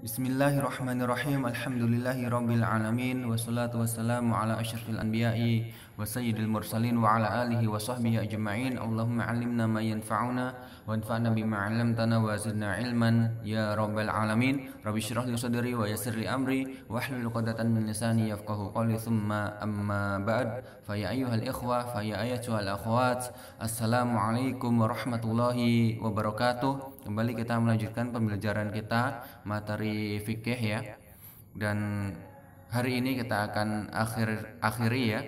Bismillahirrahmanirrahim. Alhamdulillahirabbil alamin wassalatu wassalamu ala asyrafil anbiya'i wa sayyidil mursalin wa ala alihi wa sahbihi ajma'in. Allahumma 'allimna ma yanfa'una wanfa'na bima 'allamtana wa zidna ilman ya rabbal alamin. Rabbi shrah li sadri wa yassir li amri wahlul 'uqdatam min lisani yafqahu qawli. Tsumma amma ba'd. Fa ya ayyuhal ikhwah, fa ya ayyatuhal akhwat. Assalamualaikum warahmatullahi wabarakatuh. Kembali kita melanjutkan pembelajaran kita materi fikih ya. Dan hari ini kita akan akhiri ya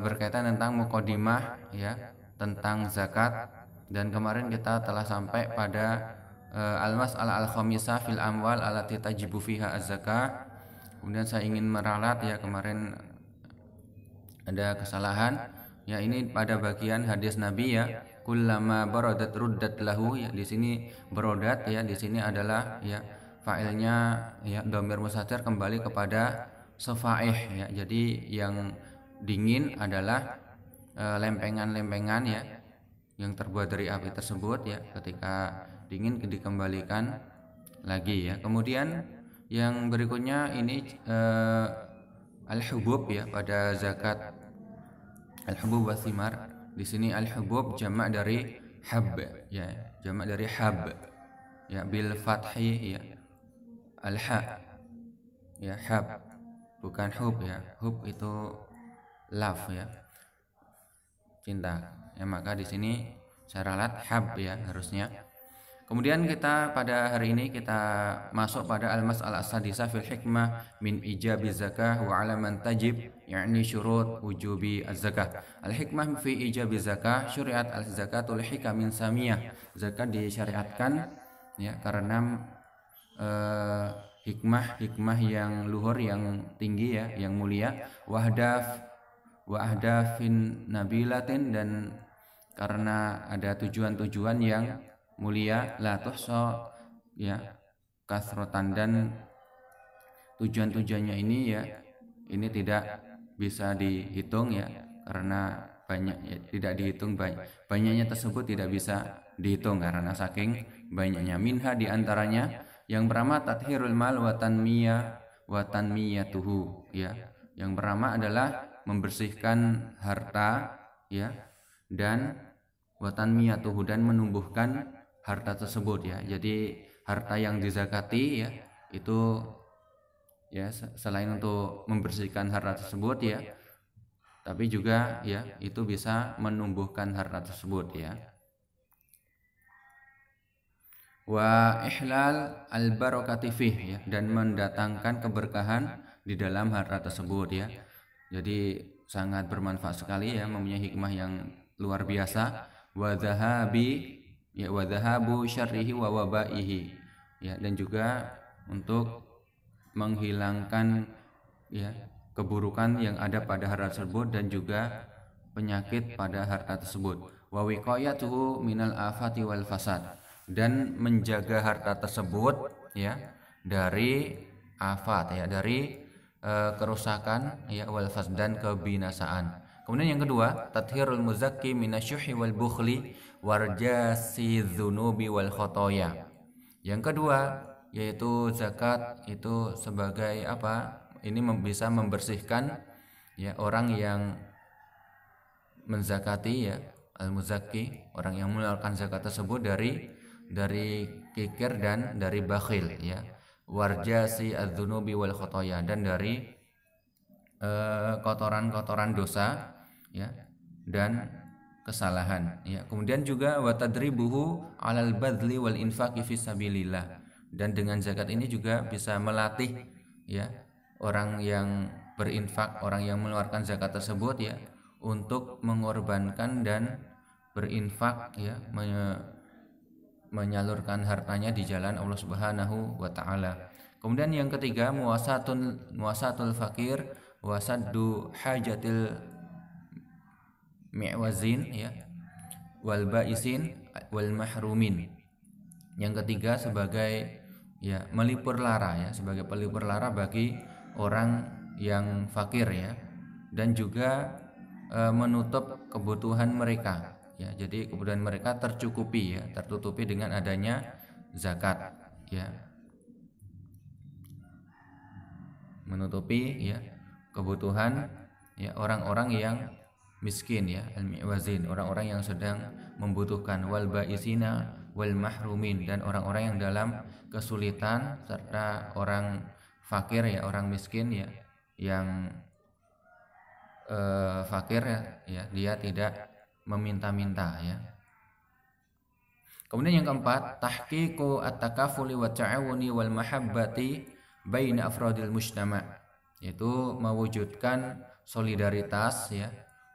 berkaitan tentang muqaddimah ya, tentang zakat. Dan kemarin kita telah sampai pada al-mas'alah al-khamisah fil amwal allati tajibu fiha az-zakah. Kemudian saya ingin meralat ya, kemarin ada kesalahan ya, ini pada bagian hadis Nabi ya, kullama baradat ruddat lahu ya. Di sini barodat ya, di sini adalah ya fa'ilnya ya dhamir mustatir kembali kepada safaih ya. Jadi yang dingin adalah lempengan-lempengan ya yang terbuat dari api tersebut ya, ketika dingin dikembalikan lagi ya. Kemudian yang berikutnya ini al-hubub ya, pada zakat al-hubub wa thimar. Di sini al-hubub jamak dari hab ya, jamak dari hab ya, bil fathi ya, al-ha ya, hab bukan hub ya. Hub itu love ya, cinta ya, maka di sini saya ralat hab ya harusnya. Kemudian kita pada hari ini kita masuk pada al-mas'alah as-sadisah fil hikmah min ijabi zakah wa 'ala man tajib, yakni syurut wujubi az-zakah. Al-hikmah fi ijabi zakah, syariat al-zakatul hikamin samiyah. Zakat disyariatkan ya karena hikmah yang luhur, yang tinggi ya, yang mulia. Wa ahdafin nabilatin, dan karena ada tujuan-tujuan yang mulia. La tuhsa ya kasrotan, dan tujuan-tujuannya ini ya, ini tidak bisa dihitung ya, karena banyak ya, tidak dihitung banyaknya tersebut tidak bisa dihitung karena saking banyaknya. Minha, diantaranya yang pertama tathhirul mal wa tanmiyatuhu ya. Yang pertama adalah membersihkan harta ya, dan wa tanmiyatuhu, dan menumbuhkan harta tersebut ya. Jadi harta yang dizakati ya itu ya, selain untuk membersihkan harta tersebut ya, tapi juga ya itu bisa menumbuhkan harta tersebut ya. Wa ihlal al-barakati fih ya, dan mendatangkan keberkahan di dalam harta tersebut ya. Jadi sangat bermanfaat sekali ya, mempunyai hikmah yang luar biasa. Wa dhahabi ya, wa dhahabu syarrihi wa wabaihi ya, dan juga untuk menghilangkan ya keburukan yang ada pada harta tersebut, dan juga penyakit pada harta tersebut. Wa wiqayatuhu minal afati wal fasad, dan menjaga harta tersebut ya dari afat ya, dari kerusakan ya, wal fasad, dan kebinasaan. Kemudian yang kedua, tathhirul muzakki minasyuhi wal bukhli warjasi dzunubi wal khotoya. Yang kedua yaitu zakat itu sebagai apa? Ini bisa membersihkan ya orang yang menzakati ya, al-muzakki, orang yang mengeluarkan zakat tersebut dari kikir dan dari bakhil ya. Warjasi adzunubi wal khotoya, dan dari kotoran-kotoran dosa ya, dan kesalahan ya. Kemudian juga wa tadribuhu 'alal badli wal infaqi fisabilillah, dan dengan zakat ini juga bisa melatih ya orang yang berinfak, orang yang mengeluarkan zakat tersebut ya, untuk mengorbankan dan berinfak ya, menyalurkan hartanya di jalan Allah Subhanahu wa taala. Kemudian yang ketiga, muasatul fakir wa saddu hajatil mi'wazin ya, wal baisin wal mahrumin. Yang ketiga sebagai ya melipur lara ya, sebagai pelipur lara bagi orang yang fakir ya, dan juga menutup kebutuhan mereka ya. Jadi kebutuhan mereka tercukupi ya, tertutupi dengan adanya zakat ya. menutupi ya kebutuhan ya orang-orang yang miskin ya, al-mi'wazin, orang-orang yang sedang membutuhkan, wal ba'isina wal mahrumin, dan orang-orang yang dalam kesulitan serta orang fakir ya, orang miskin ya, yang fakir ya, dia tidak meminta-minta ya. Kemudian yang keempat, tahqiqu at-takafuli wa ta'awuni wal mahabbati baina afradil mujtama', yaitu mewujudkan solidaritas ya,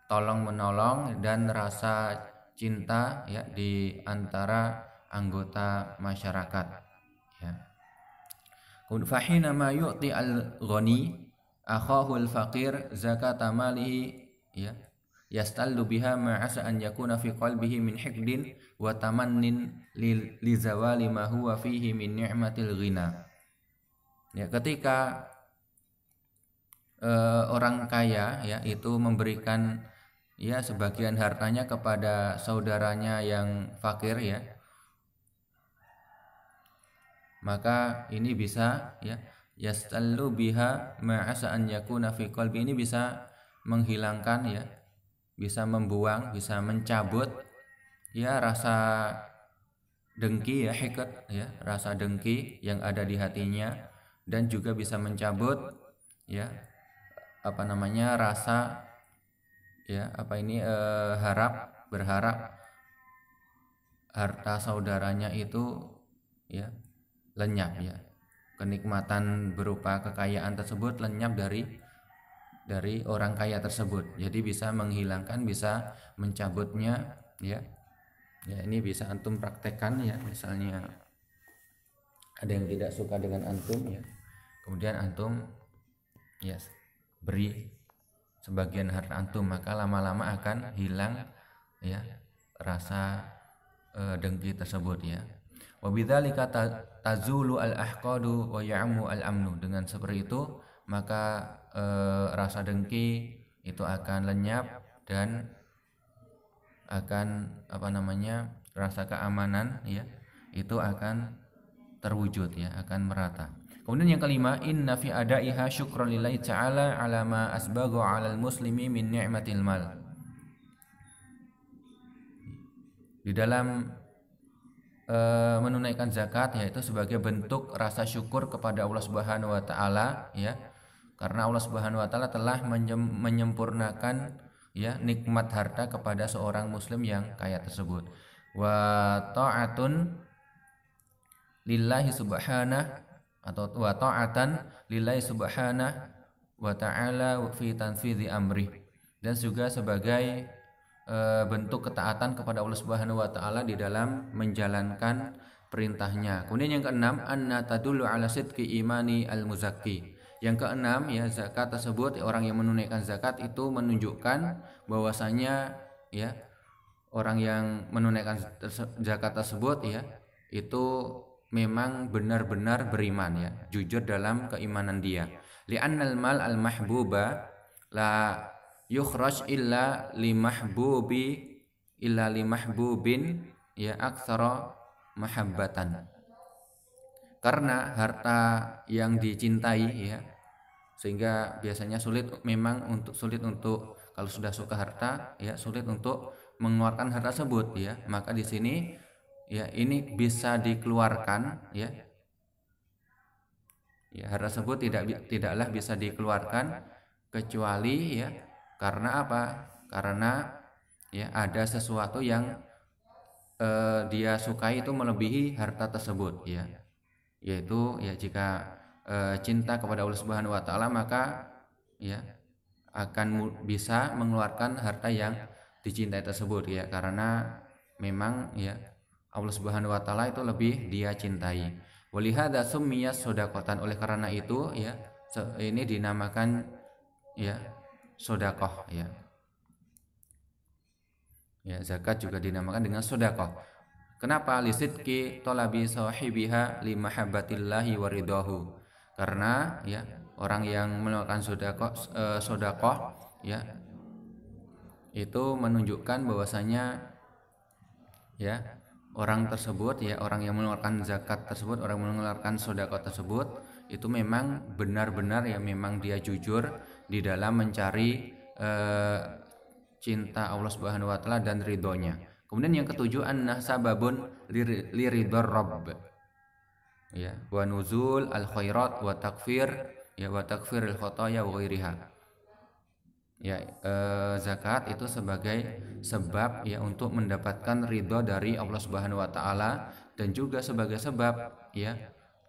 tolong menolong dan rasa cinta ya di antara anggota masyarakat ya. Fahina ma yu'ti al-ghani akhahu al-faqir zakata malihi ya, yastallu biha ma asa an yakuna fi qalbihi min hiqdin wa tamannin li zawali ma huwa fihi min ni'matil ghina. Ya, ketika orang kaya ya itu memberikan ya sebagian hartanya kepada saudaranya yang fakir ya, maka ini bisa ya, yastallu biha ma asa an yakuna fi qalbi, ini bisa menghilangkan ya, bisa membuang, bisa mencabut ya rasa dengki ya, hiqat ya, rasa dengki yang ada di hatinya, dan juga bisa mencabut ya rasa ya berharap harta saudaranya itu ya lenyap ya, kenikmatan berupa kekayaan tersebut lenyap dari orang kaya tersebut. Jadi bisa menghilangkan, bisa mencabutnya ya. Ya, ini bisa antum praktekkan ya, misalnya ada yang tidak suka dengan antum ya, kemudian antum ya beri sebagian harta antum, maka lama-lama akan hilang ya rasa dengki tersebut ya. Wa bidzalika tazulu al-ahqadu wa ya'mu al-amnu, dengan seperti itu maka rasa dengki itu akan lenyap dan akan rasa keamanan ya itu akan terwujud ya, akan merata. Kemudian yang kelima, inna fi adaiha syukran lillahi ta'ala ala ma asbagha 'alal muslimi min ni'matil mal. Di dalam menunaikan zakat yaitu sebagai bentuk rasa syukur kepada Allah Subhanahu wa taala ya, karena Allah Subhanahu wa taala telah menyempurnakan ya nikmat harta kepada seorang muslim yang kaya tersebut. Wa ta'atun lillahi subhanahu, atau wa ta'atan lillahi subhanahu wa ta'ala fi tanfidhi amri, dan juga sebagai bentuk ketaatan kepada Allah Subhanahu wa taala di dalam menjalankan perintahnya. Kemudian yang keenam, anna tadullu ala sidqi imani al-muzakki. Yang keenam ya, zakat tersebut, orang yang menunaikan zakat itu menunjukkan bahwasanya ya orang yang menunaikan zakat tersebut ya itu memang benar-benar beriman ya, jujur dalam keimanan dia. Li'annal mal al-mahbuba la yukhraj illa limahbubin ya aktsara mahabbatan. Karena harta yang dicintai ya, sehingga biasanya sulit untuk kalau sudah suka harta ya sulit untuk mengeluarkan harta tersebut ya, maka di sini ya ini bisa dikeluarkan ya, harta tersebut tidaklah bisa dikeluarkan kecuali ya karena apa? Karena ya ada sesuatu yang dia sukai itu melebihi harta tersebut ya, yaitu ya jika cinta kepada Allah Subhanahu wa taala maka ya akan bisa mengeluarkan harta yang dicintai tersebut ya, karena memang ya Allah Subhanahu wa taala itu lebih dia cintai. Walihada summiyat shadaqatan, oleh karena itu ya ini dinamakan ya sedekah ya. Ya, zakat juga dinamakan dengan sedekah. Kenapa? Lisidqi talabi sahibiha li mahabbatillahi wa ridahu. Karena ya orang yang melakukan sedekah ya itu menunjukkan bahwasanya ya orang tersebut ya, orang yang mengeluarkan zakat tersebut, orang yang mengeluarkan sedekah tersebut itu memang benar-benar ya, memang dia jujur di dalam mencari cinta Allah Subhanahu wa taala dan ridhonya. Kemudian yang ketujuh, annah sababun liridhar rabb. Ya, wa nuzul al khairat wa takfir ya, wa takfiril khotoya wa ghairiha. Ya, zakat itu sebagai sebab ya untuk mendapatkan ridho dari Allah Subhanahu wa taala, dan juga sebagai sebab ya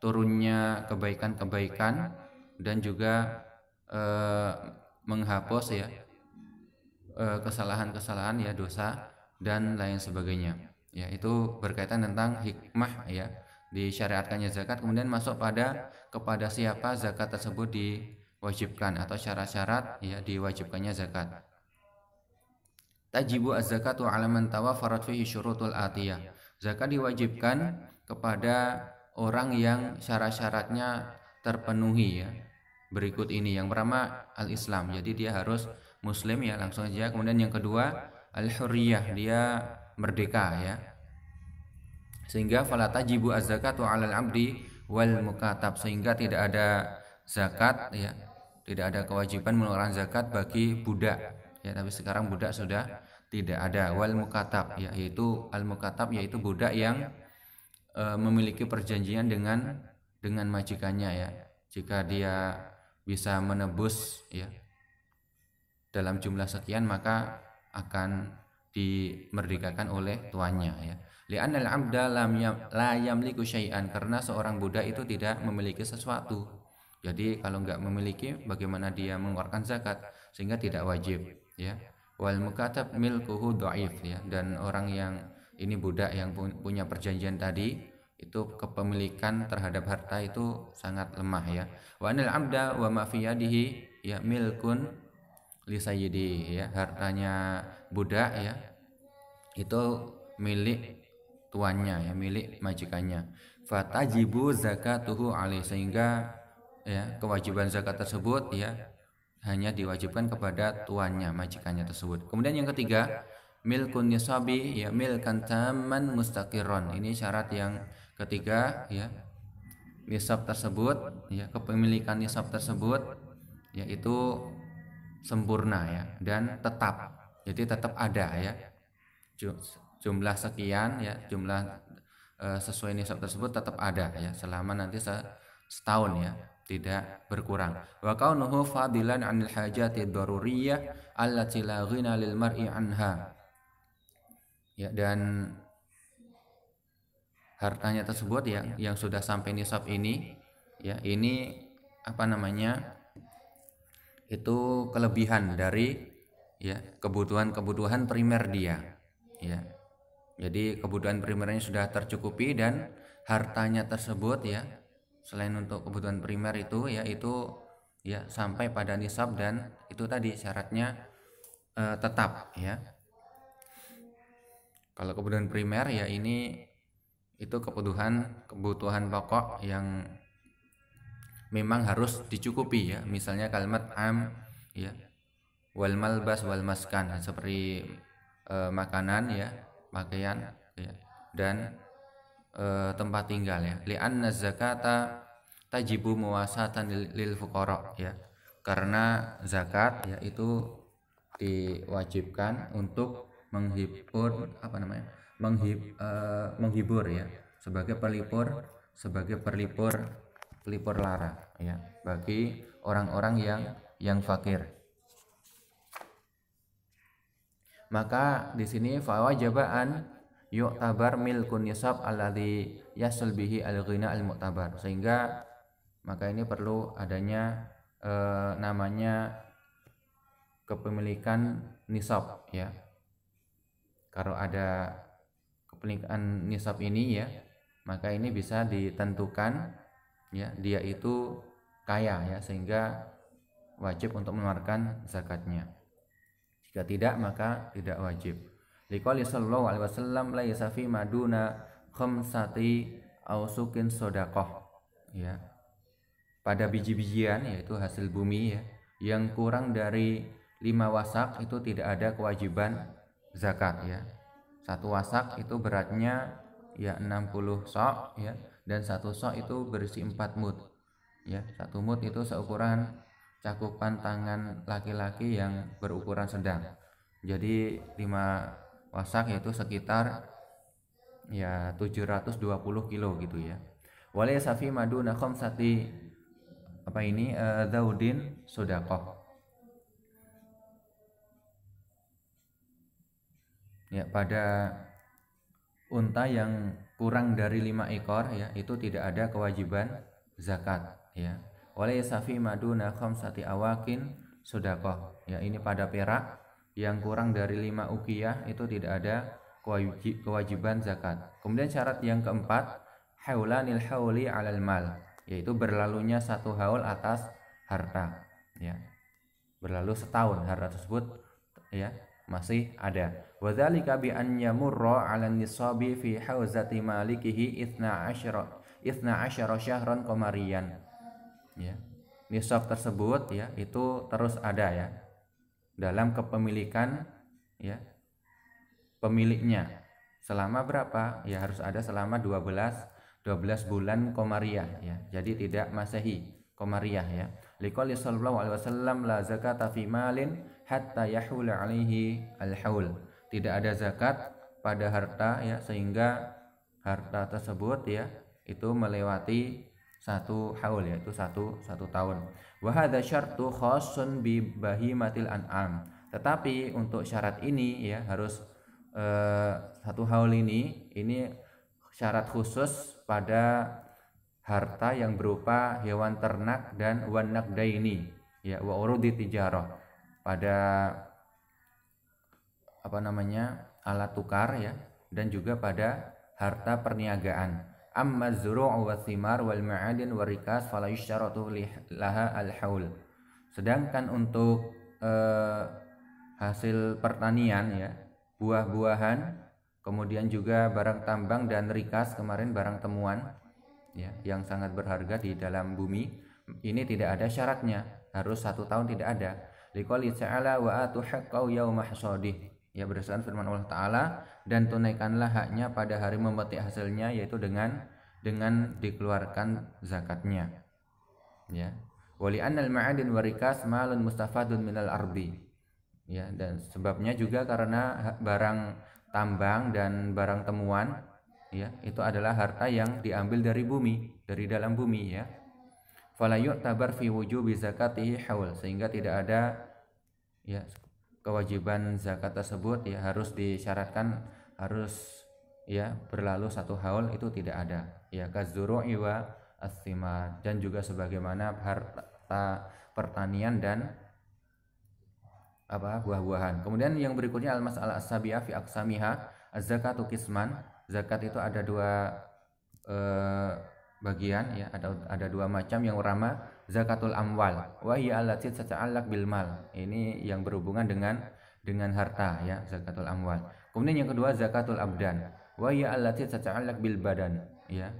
turunnya kebaikan-kebaikan, dan juga menghapus ya kesalahan-kesalahan ya, dosa dan lain sebagainya. Ya, itu berkaitan tentang hikmah ya disyariatkannya zakat. Kemudian masuk kepada siapa zakat tersebut diwajibkan atau syarat-syarat ya diwajibkannya zakat. Tajibu az-zakatu 'ala man tawaffarat fihi syurutul atiyah. Zakat diwajibkan kepada orang yang syarat-syaratnya terpenuhi ya. Berikut ini. Yang pertama al-Islam. Jadi dia harus muslim ya, langsung aja. Kemudian yang kedua al-hurriyah, dia merdeka ya. Sehingga fala tajibu az-zakatu 'alal 'abdi wal mukatab, sehingga tidak ada zakat ya, tidak ada kewajiban mengeluarkan zakat bagi budak ya, tapi sekarang budak sudah tidak ada. Wal mukatab ya, yaitu al mukatab yaitu budak yang memiliki perjanjian dengan majikannya ya. Jika dia bisa menebus ya dalam jumlah sekian, maka akan dimerdekakan oleh tuannya ya. Li'annal 'abda la yamliku syai'an, karena seorang budak itu tidak memiliki sesuatu. Jadi kalau enggak memiliki, bagaimana dia mengeluarkan zakat, sehingga tidak wajib ya. Wal mukatab milkuhu dhaif ya, dan orang yang ini budak yang punya perjanjian tadi, itu kepemilikan terhadap harta itu sangat lemah ya. Wa anil 'abda wa ma fi yadihi ya milkun li sayyidi ya, hartanya budak ya itu milik tuannya ya, milik majikannya. Fatajibu zakatuhu alaih, sehingga ya kewajiban zakat tersebut ya hanya diwajibkan kepada tuannya, majikannya tersebut. Kemudian yang ketiga, milkun nisabi ya milkan taman mustaqirron. Ini syarat yang ketiga ya, nisab tersebut ya, kepemilikan nisab tersebut yaitu sempurna ya dan tetap. Jadi tetap ada ya, jumlah sekian ya, jumlah sesuai nisab tersebut tetap ada ya selama nanti setahun ya, tidak berkurang. Wa kaunuhu fadilan 'anil hajati daruriyah allati la ghina lil mar'i anha. Ya, dan hartanya tersebut yang sudah sampai nisab ini ya, ini apa namanya? Itu kelebihan dari ya kebutuhan primer dia ya. Jadi kebutuhan primernya sudah tercukupi, dan hartanya tersebut ya selain untuk kebutuhan primer itu ya, itu ya sampai pada nisab, dan itu tadi syaratnya tetap ya. Kalau kebutuhan primer ya, ini itu kebutuhan pokok yang memang harus dicukupi ya. Misalnya kalimat am ya, wal malbas wal maskan, seperti makanan ya, pakaian ya, dan tempat tinggal ya. Li'anna zakata tajibu muwasatan lil fuqara ya, karena zakat ya itu diwajibkan untuk menghibur ya, sebagai pelipur lara ya, bagi orang-orang yang fakir. Maka di sini fawajabaan yu'tabar milkun nisab alladhi yasul bihi al-ghina al-mu'tabar, sehingga maka ini perlu adanya namanya kepemilikan nisab ya. Kalau ada kepemilikan nisab ini ya, maka ini bisa ditentukan ya dia itu kaya ya, sehingga wajib untuk mengeluarkan zakatnya. Jika tidak, maka tidak wajib. Liqouli sallallahu alaihi wasallam la yasafi maduna khamsati ausukin sodaqah ya, pada biji-bijian yaitu hasil bumi ya, yang kurang dari 5 wasak itu tidak ada kewajiban zakat ya. 1 wasak itu beratnya ya 60 sok ya, dan 1 sok itu berisi 4 mud ya. 1 mud itu seukuran cakupan tangan laki-laki yang berukuran sedang. Jadi 5 wasak yaitu sekitar ya 720 kilo gitu ya. Walaysa fi maduna khamsati daudin shadaqah. Ya, pada unta yang kurang dari 5 ekor ya, itu tidak ada kewajiban zakat ya. Walaysa fi maduna khamsati awakin shadaqah. Ya, ini pada perak yang kurang dari 5 uqiyah itu tidak ada kewajiban zakat. Kemudian syarat yang keempat, haulanil hauli 'alal mal, yaitu berlalunya 1 haul atas harta ya. Berlalu setahun harta tersebut ya masih ada. Wadzalika bi an yamurra 'ala nisabi fi hauzati malikihi 12 syahran qamariyan. Ya. Nisab tersebut ya itu terus ada ya dalam kepemilikan ya pemiliknya. Selama berapa? Ya harus ada selama 12 bulan qamariyah ya. Jadi tidak Masehi, qamariyah ya. Liqouli sallallahu alaihi wasallam la zakata fi malin hatta yahula alaihi al-haul. Tidak ada zakat pada harta ya sehingga harta tersebut ya itu melewati 1 haul yaitu satu tahun. Wa hadza syartu khassun bi bahimatil an'am. Tetapi untuk syarat ini ya harus 1 haul ini syarat khusus pada harta yang berupa hewan ternak dan wan naqdaini ya wa urudi tijarah, pada alat tukar ya, dan juga pada harta perniagaan. Amma az-zuru' wa thimar wal ma'adin wa rikas fala yushtaratu laha al-haul. Sedangkan untuk hasil pertanian ya, buah-buahan, kemudian juga barang tambang dan rikas, kemarin barang temuan ya yang sangat berharga di dalam bumi, ini tidak ada syaratnya harus 1 tahun, tidak ada. Liqouli ta'ala wa atu haqqau yauma hasadih ya, berdasarkan firman Allah Ta'ala, dan tunaikanlah haknya pada hari memetik hasilnya, yaitu dengan dikeluarkan zakatnya ya. Wali annal ma'adin warikas malun mustafadun minal ardi ya, dan sebabnya juga karena barang tambang dan barang temuan ya itu adalah harta yang diambil dari bumi, dari dalam bumi ya. Fala yu'tabar fi wujubi zakatihi haul, sehingga tidak ada ya kewajiban zakat tersebut ya harus disyaratkan harus ya berlalu 1 haul, itu tidak ada ya. Kazuru'i wa as-thimar, dan juga sebagaimana harta pertanian dan buah-buahan. Kemudian yang berikutnya al-mas'alah as-sabi'ah fi aqsamiha, az-zakatu qisman. Zakat itu ada 2 bagian ya, ada 2 macam. Yang pertama zakatul amwal wa hiya allati tata'allaq bil mal, ini yang berhubungan dengan harta ya, zakatul amwal. Kemudian yang kedua zakatul abdan wa hiya allati tata'allaq bil badan ya,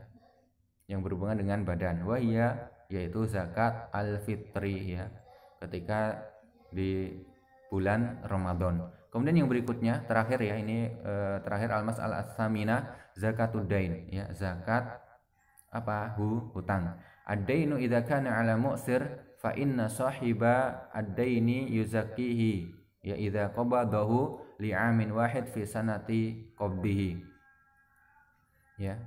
yang berhubungan dengan badan. Wa hiya, yaitu zakat al-fitri ya, ketika di bulan Ramadan. Kemudian yang berikutnya terakhir ya, ini terakhir al-mas'alah as-samina zakatud dain ya, zakat hutang. Ad-dainu idza kana 'ala mu'sir fa inna sahiba ad-daini yuzakkihi ya idza qabadahu li'amin wahid fi sanati qabdihi ya.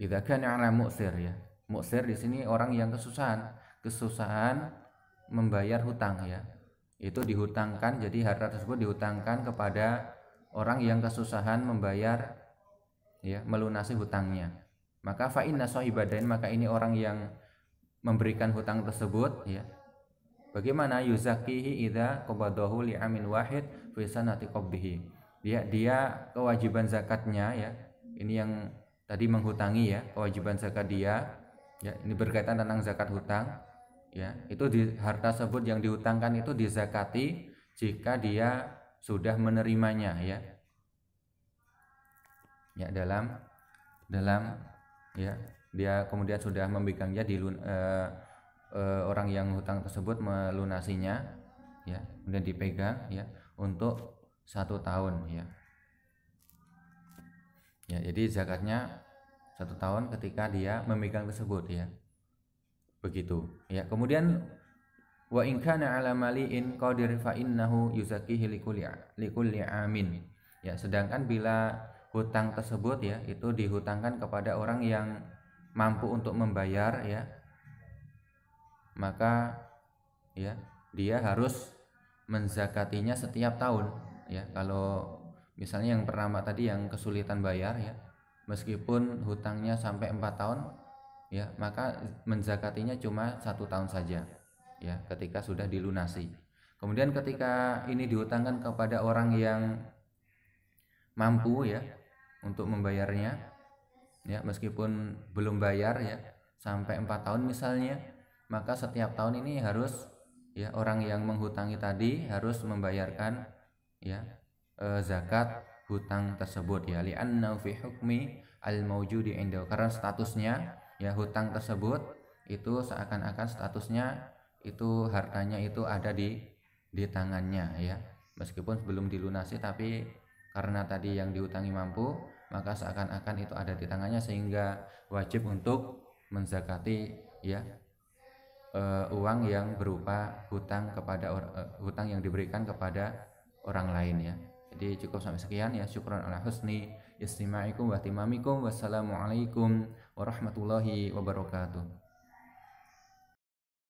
Idza kana 'ala mu'sir ya. Mu'sir di sini orang yang kesusahan membayar hutang ya. Itu dihutangkan, jadi harta tersebut dihutangkan kepada orang yang kesusahan membayar ya, melunasi hutangnya. Maka fa inna sahibadain, maka ini orang yang memberikan hutang tersebut ya. Bagaimana? Yuzakihi idza qabadahu li'amin wahid fi sanati qabdihi. Dia kewajiban zakatnya ya. Ini yang tadi menghutangi ya, kewajiban zakat dia ya, ini berkaitan tentang zakat hutang ya. Itu di harta tersebut yang dihutangkan itu dizakati jika dia sudah menerimanya ya. Ya dalam ya, dia kemudian sudah memegangnya orang yang hutang tersebut melunasinya ya, kemudian dipegang ya untuk 1 tahun ya. Ya, jadi zakatnya 1 tahun ketika dia memegang tersebut ya. Begitu. Ya, kemudian wa in kana ala mali'in qadir fa innahu yuzakkihi likulli amin. Ya, sedangkan bila hutang tersebut ya itu dihutangkan kepada orang yang mampu untuk membayar ya, maka ya dia harus menzakatinya setiap tahun ya. Kalau misalnya yang pertama tadi yang kesulitan bayar ya, meskipun hutangnya sampai 4 tahun ya, maka menzakatinya cuma 1 tahun saja ya ketika sudah dilunasi. Kemudian ketika ini dihutangkan kepada orang yang mampu ya untuk membayarnya ya, meskipun belum bayar ya sampai 4 tahun misalnya, maka setiap tahun ini harus ya orang yang menghutangi tadi harus membayarkan ya zakat hutang tersebut ya, li'annahu fi hukmi al-maujudi indahu, karena statusnya ya hutang tersebut itu seakan-akan statusnya itu hartanya itu ada di tangannya ya, meskipun belum dilunasi tapi karena tadi yang dihutangi mampu, maka seakan-akan itu ada di tangannya sehingga wajib untuk menzakati ya uang yang berupa hutang kepada hutang yang diberikan kepada orang lain ya. Jadi cukup sampai sekian ya. Syukran ala husni istima'ikum wa timamikum. Wassalamualaikum warahmatullahi wabarakatuh.